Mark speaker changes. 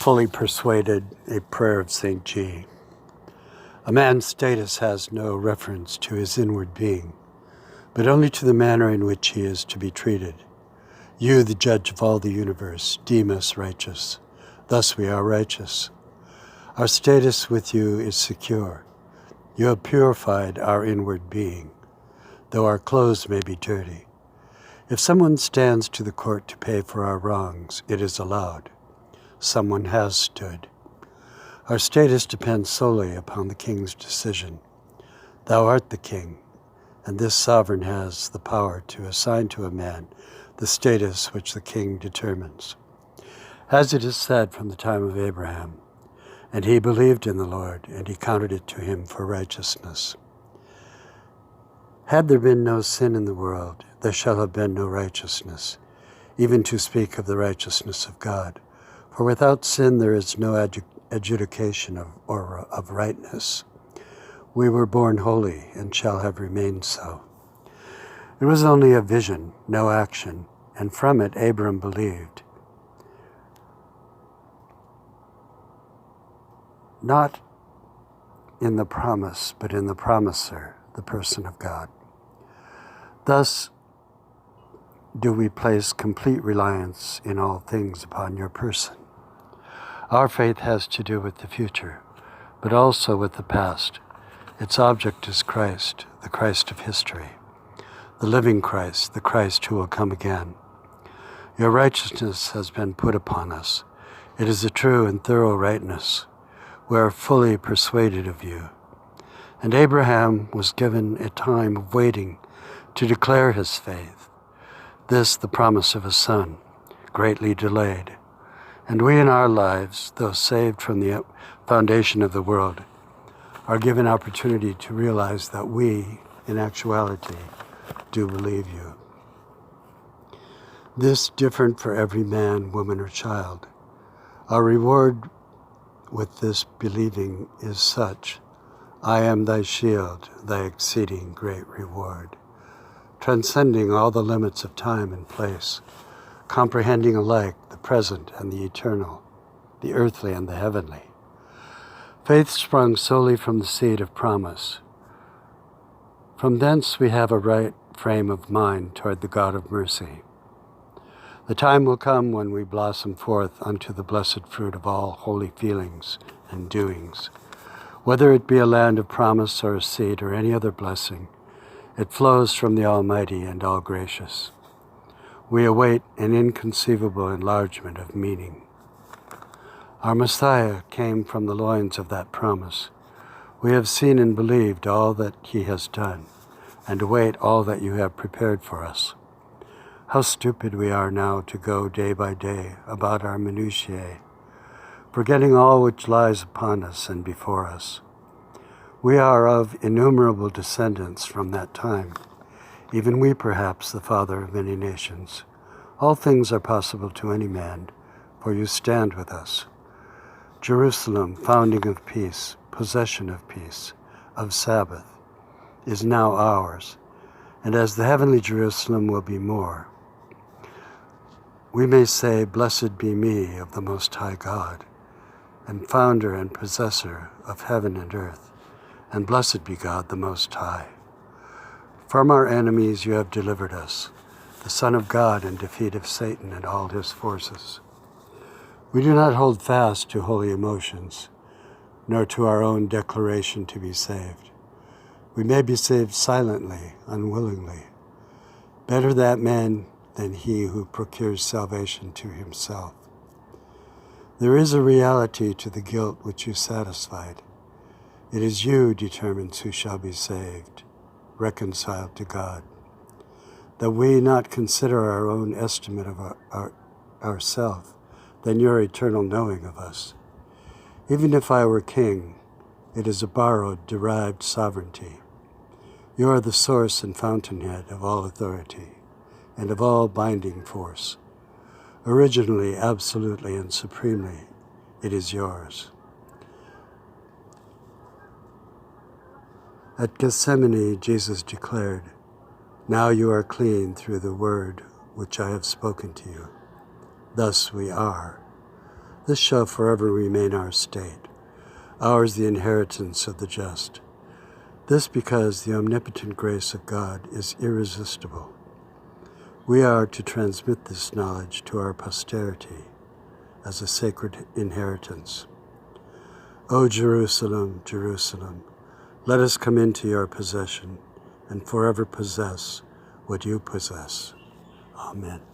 Speaker 1: Fully Persuaded, a prayer of St. G. A man's status has no reference to his inward being, but only to the manner in which he is to be treated. You, the judge of all the universe, deem us righteous. Thus we are righteous. Our status with you is secure. You have purified our inward being, though our clothes may be dirty. If someone stands to the court to pay for our wrongs, it is allowed. Someone has stood. Our status depends solely upon the king's decision. Thou art the king, and this sovereign has the power to assign to a man the status which the king determines. As it is said from the time of Abraham, and he believed in the Lord, and he counted it to him for righteousness. Had there been no sin in the world, there shall have been no righteousness, even to speak of the righteousness of God. For without sin there is no adjudication of rightness. We were born holy and shall have remained so. It was only a vision, no action, and from it Abram believed. Not in the promise, but in the promiser, the person of God. Thus do we place complete reliance in all things upon your person. Our faith has to do with the future, but also with the past. Its object is Christ, the Christ of history, the living Christ, the Christ who will come again. Your righteousness has been put upon us. It is a true and thorough rightness. We are fully persuaded of you. And Abraham was given a time of waiting to declare his faith. This, the promise of a son, greatly delayed. And we in our lives, though saved from the foundation of the world, are given opportunity to realize that we, in actuality, do believe you. This different for every man, woman, or child. Our reward with this believing is such: I am thy shield, thy exceeding great reward, transcending all the limits of time and place, comprehending alike the present and the eternal, the earthly and the heavenly. Faith sprung solely from the seed of promise. From thence we have a right frame of mind toward the God of mercy. The time will come when we blossom forth unto the blessed fruit of all holy feelings and doings. Whether it be a land of promise or a seed or any other blessing, it flows from the Almighty and all-gracious. We await an inconceivable enlargement of meaning. Our Messiah came from the loins of that promise. We have seen and believed all that he has done, and await all that you have prepared for us. How stupid we are now to go day by day about our minutiae, forgetting all which lies upon us and before us. We are of innumerable descendants from that time, even we perhaps the father of many nations. All things are possible to any man, for you stand with us. Jerusalem, founding of peace, possession of peace, of Sabbath, is now ours, and as the heavenly Jerusalem will be more, we may say, Blessed be me of the Most High God, and founder and possessor of heaven and earth, and blessed be God the Most High. From our enemies you have delivered us, the Son of God in defeat of Satan and all his forces. We do not hold fast to holy emotions, nor to our own declaration to be saved. We may be saved silently, unwillingly. Better that man than he who procures salvation to himself. There is a reality to the guilt which you satisfied. It is you who determines who shall be saved, reconciled to God, that we not consider our own estimate of ourself than your eternal knowing of us. Even if I were king, it is a borrowed, derived sovereignty. You are the source and fountainhead of all authority and of all binding force. Originally, absolutely, and supremely, it is yours. At Gethsemane, Jesus declared, Now you are clean through the word which I have spoken to you. Thus we are. This shall forever remain our state, ours the inheritance of the just. This because the omnipotent grace of God is irresistible. We are to transmit this knowledge to our posterity as a sacred inheritance. O Jerusalem, Jerusalem, let us come into your possession and forever possess what you possess. Amen.